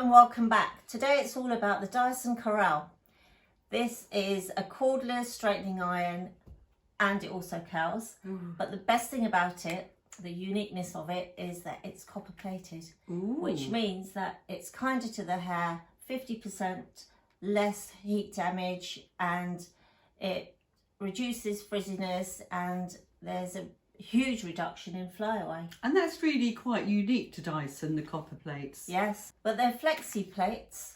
and welcome back. Today it's all about the Dyson Corrale. This is a cordless straightening iron and it also curls. But the best thing about it, the uniqueness of it, is that it's copper plated, which means that it's kinder to the hair, 50% less heat damage, and it reduces frizziness, and there's a huge reduction in flyaway. And that's really quite unique to Dyson, the copper plates. Yes, but they're flexi plates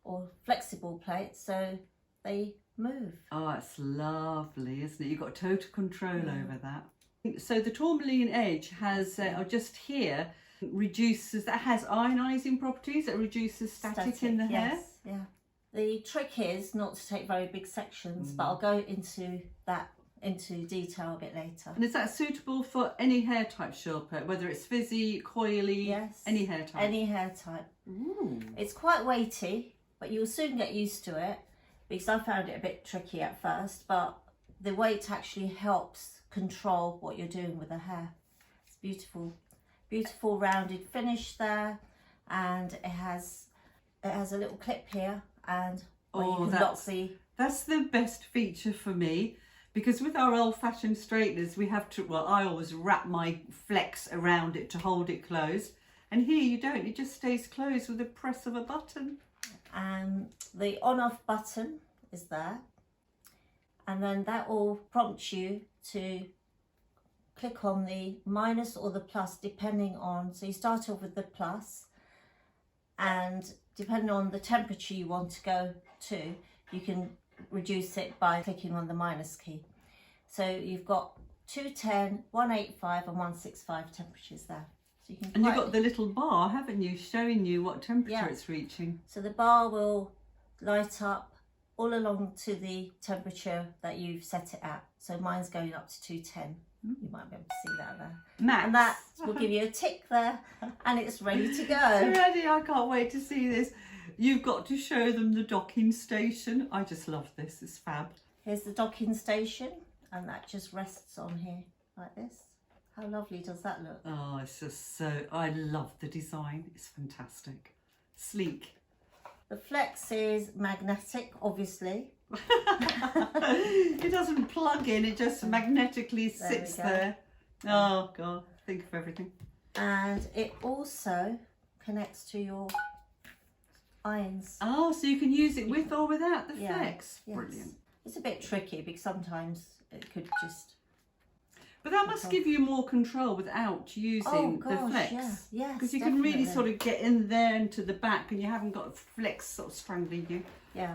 or flexible plates, so they move. Oh, that's lovely, isn't it? You've got total control over that. So the tourmaline edge has, just here, reduces, that has ionizing properties, that reduces static in the hair. Yes, yeah. The trick is not to take very big sections, but I'll go into detail a bit later. And is that suitable for any hair type, Shilpa? Whether it's frizzy, coily, yes, any hair type? Any hair type. Ooh. It's quite weighty, but you'll soon get used to it, because I found it a bit tricky at first, but the weight actually helps control what you're doing with the hair. It's beautiful, beautiful rounded finish there, and it has a little clip here, and you can lock that's the best feature for me. Because with our old-fashioned straighteners, we have to, well, I always wrap my flex around it to hold it closed. And here you don't, it just stays closed with the press of a button. And the on-off button is there. And then that will prompt you to click on the minus or the plus, depending on, so you start off with the plus, and depending on the temperature you want to go to, you can reduce it by clicking on the minus key. So you've got 210, 185 and 165 temperatures there. So you can and you've got the little bar, haven't you, showing you what temperature it's reaching. So the bar will light up all along to the temperature that you've set it at. So mine's going up to 210. You might be able to see that there. Max. And that will give you a tick there, and it's ready to go. It's ready, I can't wait to see this. You've got to show them the docking station. I just love this, it's fab. Here's the docking station, and that just rests on here like this. How lovely does that look? Oh, it's just so, I love the design. It's fantastic. Sleek. The flex is magnetic, obviously. It doesn't plug in, it just magnetically sits there. Oh God, think of everything. And it also connects to your irons. Oh, so you can use it with or without the flex. Yes. Brilliant. It's a bit tricky because sometimes it could just... But that must give you more control without using the flex. Yeah, because you can really sort of get in there into the back and you haven't got flex sort of strangling you. Yeah.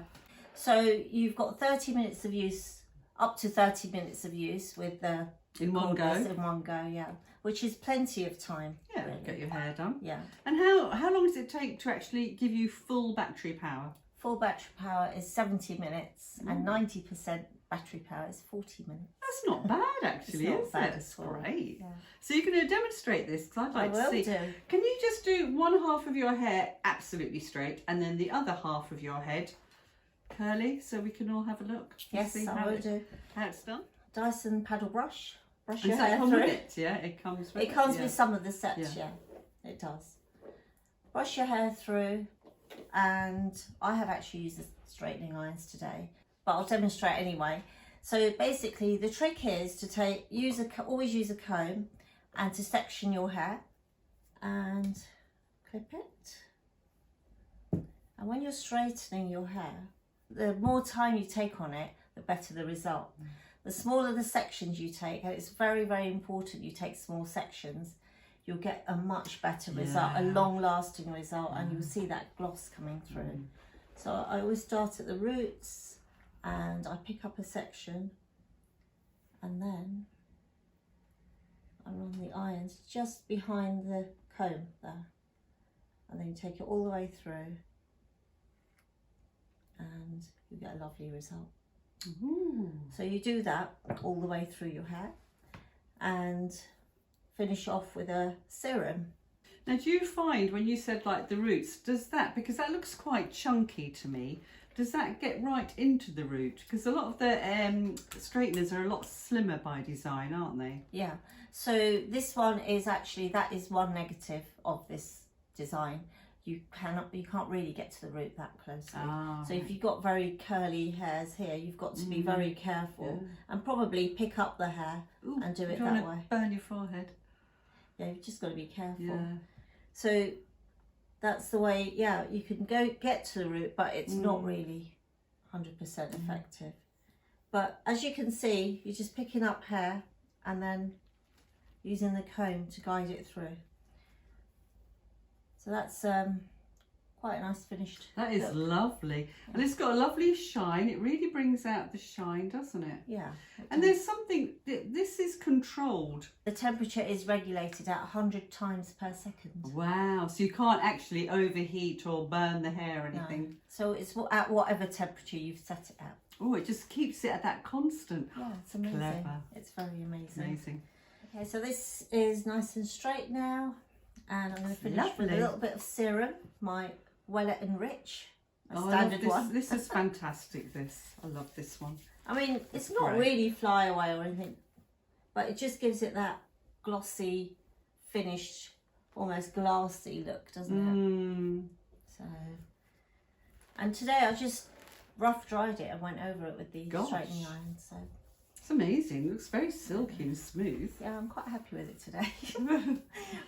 So you've got 30 minutes of use, up to 30 minutes of use with the... In one go? In one go, yeah. Which is plenty of time. Yeah, really. Get your hair done. Yeah. And how long does it take to actually give you full battery power? Full battery power is 70 minutes and 90% battery power is 40 minutes. That's not bad actually, is it? That's great. Yeah. So you're going to demonstrate this because I'd like to see. Do. Can you just do one half of your hair absolutely straight and then the other half of your head curly so we can all have a look? Yes, see I will do. How it's done. Dyson paddle brush. Brush And your does that hair come through. with it? Yeah, it comes with it. It comes with some of the sets, yeah, it does. Brush your hair through, and I have actually used the straightening irons today, but I'll demonstrate anyway. So basically the trick is to always use a comb and to section your hair and clip it. And when you're straightening your hair, the more time you take on it, the better the result. The smaller the sections you take, and it's very, very important you take small sections, you'll get a much better result, a long-lasting result, and you'll see that gloss coming through. So I always start at the roots, and I pick up a section, and then I run the irons just behind the comb there, and then you take it all the way through, and you get a lovely result. So you do that all the way through your hair and finish off with a serum. Now do you find when you said like the roots, does that, because that looks quite chunky to me, does that get right into the root? Because a lot of the straighteners are a lot slimmer by design, aren't they? Yeah, so this one is actually, that is one negative of this design. you can't really get to the root that closely. So right. if you've got very curly hairs here, you've got to be very careful and probably pick up the hair and do it that way. Burn your forehead. Yeah, you've just got to be careful. Yeah. So that's the way, yeah, you can get to the root, but it's not really 100% effective. But as you can see, you're just picking up hair and then using the comb to guide it through. So that's quite a nice finished That is look. Lovely. Yeah. And it's got a lovely shine. It really brings out the shine, doesn't it? Yeah. And there's something, this is controlled. The temperature is regulated at 100 times per second. Wow. So you can't actually overheat or burn the hair or anything. No. So it's at whatever temperature you've set it at. Oh, it just keeps it at that constant. Yeah, it's amazing. Clever. It's very amazing. Amazing. Okay, so this is nice and straight now. And I'm going to finish with a Lovely. little bit of serum, my Wellet and Rich, a I love standard this. one. This is fantastic, this. I love this one. I mean, it's not great. really fly away or anything, but it just gives it that glossy, finished, almost glassy look, doesn't it? So, and today I just rough dried it and went over it with the straightening iron. So it's amazing. It looks very silky and smooth. yeah, I'm quite happy with it today.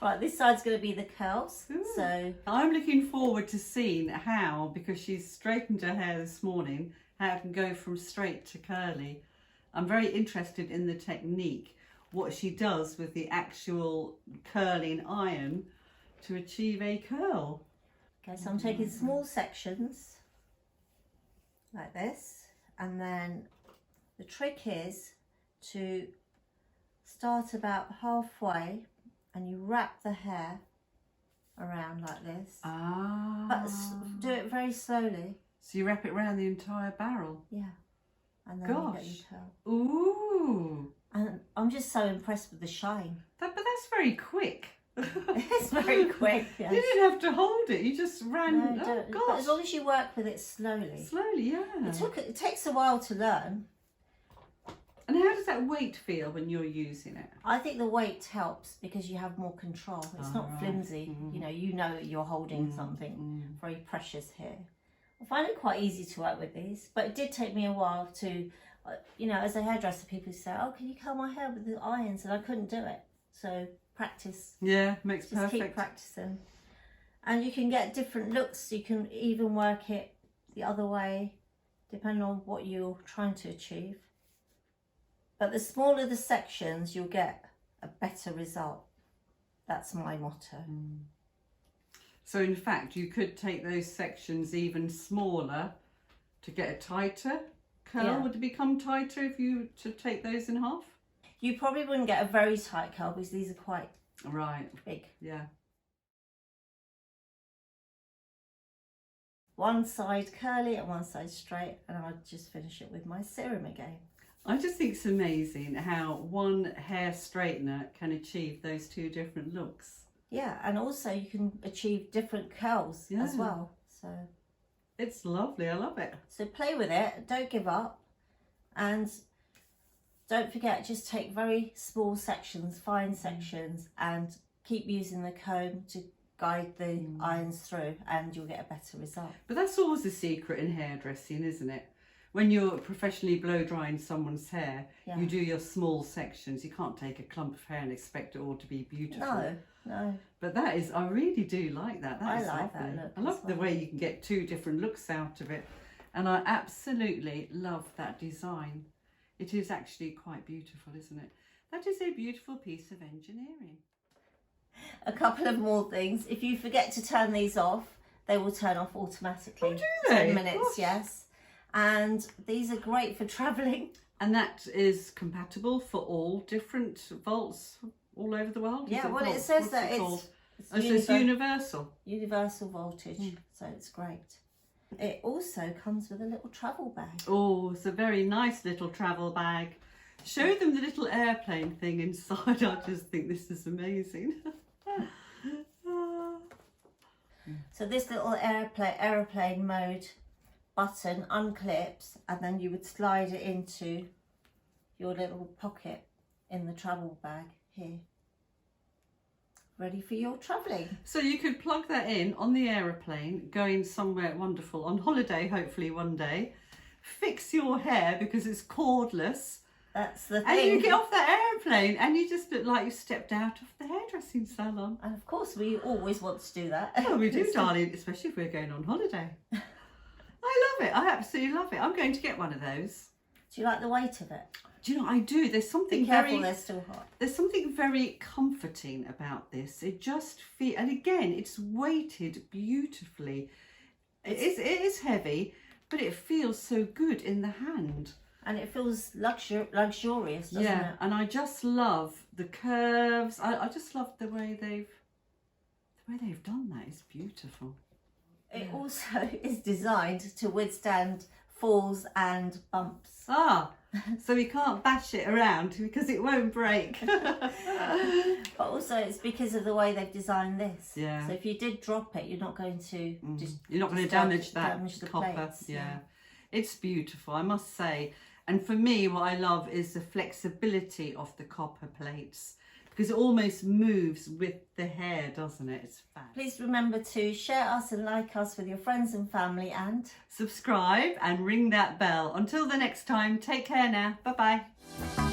Right, this side's going to be the curls. So I'm looking forward to seeing how, because she's straightened her hair this morning, how it can go from straight to curly. I'm very interested in the technique, what she does with the actual curling iron to achieve a curl. okay, so I'm taking small sections like this, and then the trick is to start about halfway and you wrap the hair around like this. But do it very slowly. So you wrap it around the entire barrel. Yeah. And then you get your curl. Ooh. And I'm just so impressed with the shine. But that's very quick. It's very quick. Yes. You didn't have to hold it. You just ran. No, Oh, don't. gosh. But as long as you work with it slowly. Slowly, yeah. It takes a while to learn. And how does that weight feel when you're using it? I think the weight helps because you have more control. It's not right. flimsy. You know that you're holding something very precious here. I find it quite easy to work with these, but it did take me a while to, as a hairdresser, people say, "Oh, can you curl my hair with the irons?" And I couldn't do it. So practice. Yeah, makes Just perfect. keep practicing. And you can get different looks. You can even work it the other way, depending on what you're trying to achieve. But the smaller the sections, you'll get a better result. That's my motto. So in fact, you could take those sections even smaller to get a tighter curl. Yeah. Would it become tighter if you were to take those in half? You probably wouldn't get a very tight curl because these are quite Right. big. Yeah. One side curly and one side straight, and I'll just finish it with my serum again. I just think it's amazing how one hair straightener can achieve those two different looks. Yeah, and also you can achieve different curls as well. So it's lovely. I love it. So play with it. Don't give up, and don't forget. Just take very small sections, fine sections, and keep using the comb to guide the irons through, and you'll get a better result. But that's always the secret in hairdressing, isn't it? When you're professionally blow drying someone's hair, you do your small sections. You can't take a clump of hair and expect it all to be beautiful. No. But that is, I really do like that. That is I like lovely. that look I love as the well. way you can get two different looks out of it. And I absolutely love that design. It is actually quite beautiful, isn't it? That is a beautiful piece of engineering. A couple of more things. If you forget to turn these off, they will turn off automatically. Oh, do they? 10 minutes, Gosh. yes. And these are great for travelling. And that is compatible for all different volts all over the world? Yeah, Is well, it volts? says What's that it called? it's It's universal. universal voltage, so it's great. It also comes with a little travel bag. Oh, it's a very nice little travel bag. Show them the little airplane thing inside. I just think this is amazing. So this little aeroplane mode button unclips, and then you would slide it into your little pocket in the travel bag here. ready for your travelling. So you could plug that in on the aeroplane, going somewhere wonderful, on holiday hopefully one day, fix your hair because it's cordless. That's the thing. And you get off that aeroplane and you just look like you stepped out of the hairdressing salon. And of course we always want to do that. Oh, we do, darling, especially if we're going on holiday. I love it. I absolutely love it. I'm going to get one of those. Do you like the weight of it? Do you know, I do. There's something Be careful, they're still hot. There's something very comforting about this. It just feels, and again, it's weighted beautifully. It is heavy, but it feels so good in the hand. And it feels luxurious, doesn't it? And I just love the curves. I just love the way they've done that. It's beautiful. It also is designed to withstand falls and bumps. So we can't bash it around because it won't break. But also it's because of the way they've designed this. Yeah. So if you did drop it, you're not going to you're not going to damage the copper. Plates, yeah. It's beautiful, I must say. And for me, what I love is the flexibility of the copper plates, because it almost moves with the hair, doesn't it? It's fab. Please remember to share us and like us with your friends and family, and subscribe and ring that bell. Until the next time, take care now. Bye-bye.